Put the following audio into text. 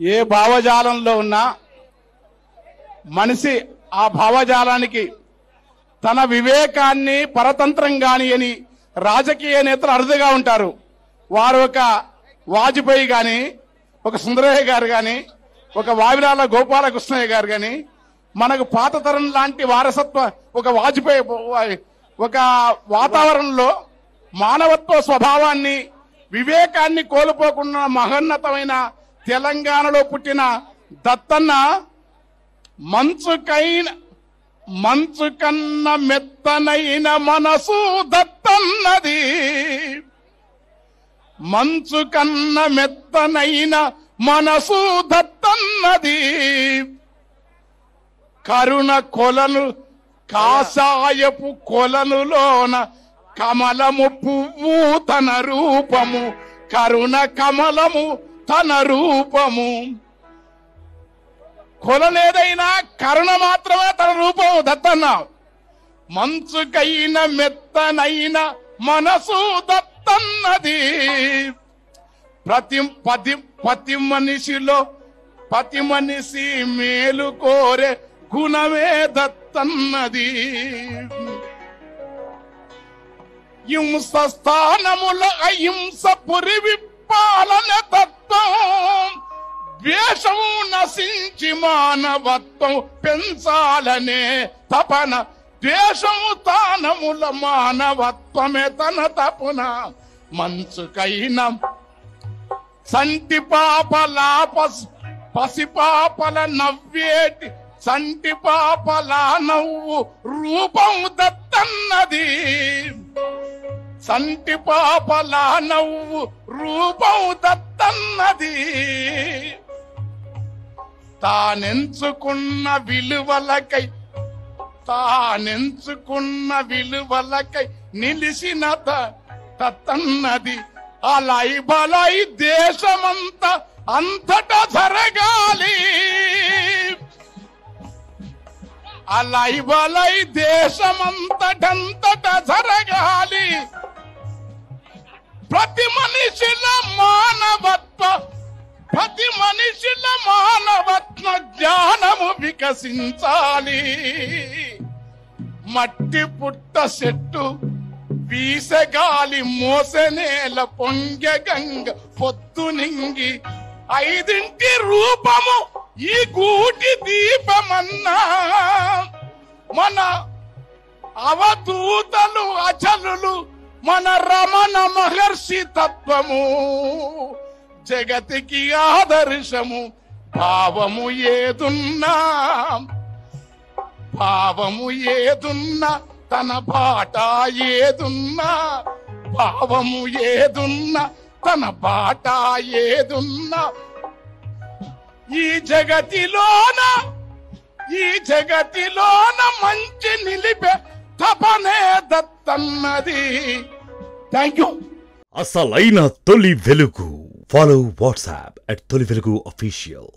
ఏ భావజాలంలో ఉన్నా మనిషి ఆ భావజాలానికి తన వివేకాన్ని పరతంత్రం గాని అని రాజకీయ నేతలు అరుదుగా ఉంటారు. వారు ఒక వాజ్పేయి గాని, ఒక సుందరయ్య గారు గాని, ఒక వావిలాల గోపాలకృష్ణయ్య గారు గాని, మనకు పాత తరం లాంటి వారసత్వ ఒక వాజ్పేయి ఒక వాతావరణంలో మానవత్వ స్వభావాన్ని వివేకాన్ని కోల్పోకుండా మహోన్నతమైన తెలంగాణలో పుట్టిన దత్తన్న మంచు కన్న మెత్తనైన మనసు దత్తన్నది, మంచు కన్న మెత్తనైన మనసు దత్తన్నది, కరుణ కొలను కాషాయపు కొలనులోన కమలము పువ్వు తన రూపము, కరుణ కమలము తన రూపము. కొలనేదైనా కరుణ మాత్రమే తన రూపము దత్తన్న. మంచుకైన మెత్తనైన మనసు దత్తన్నది. ప్రతి మనిషిలో ప్రతి మనిషి మేలు కోరే గుణమే దత్తన్నది. హింస స్థానముల అహింస పురి విప్పాలన తత్వం, ద్వేషము నశించి మానవత్వం పెంచాలనే తపన, ద్వేషము స్థానముల మానవత్వమే తన తపన. మంచుకైన సంటి పాపల పసిపాపల నవ్వేటి సంటి పాపల నవ్వు రూపం దత్తన్నది, సంటి పాపల నవ్వు రూపం దత్తన్నది. తానెంచుకున్న విలువలకై నిలిసిన దత్తన్నది. అలై బలై దేశమంతా అంతటా జరగాలి, అలై బలై దేశమంతటంతటా జరగాలి. ప్రతి మనిషిల మానవత్వ జ్ఞానము వికసించాలి. మట్టి పుట్ట చెట్టు వీసగాలి మోసనేల పొంగె గంగ పొద్దునింగి, ఐదింటి రూపము ఈ గూటి దీపమన్నా. మన అవధూతలు అచలులు మన రమణ మహర్షి తత్వము, జగతికి ఆదర్శము. భావము ఏదున్నా తన బాట ఏదున్నా, భావము ఏదున్నా తన బాట ఏదున్నా. ఈ జగతిలోన మంచి నిలిపే తపనే దత్తన్నది. Thank you. అసలైన తొలి వెలుగు. ఫాలో వాట్సాప్ @తొలి వెలుగు official.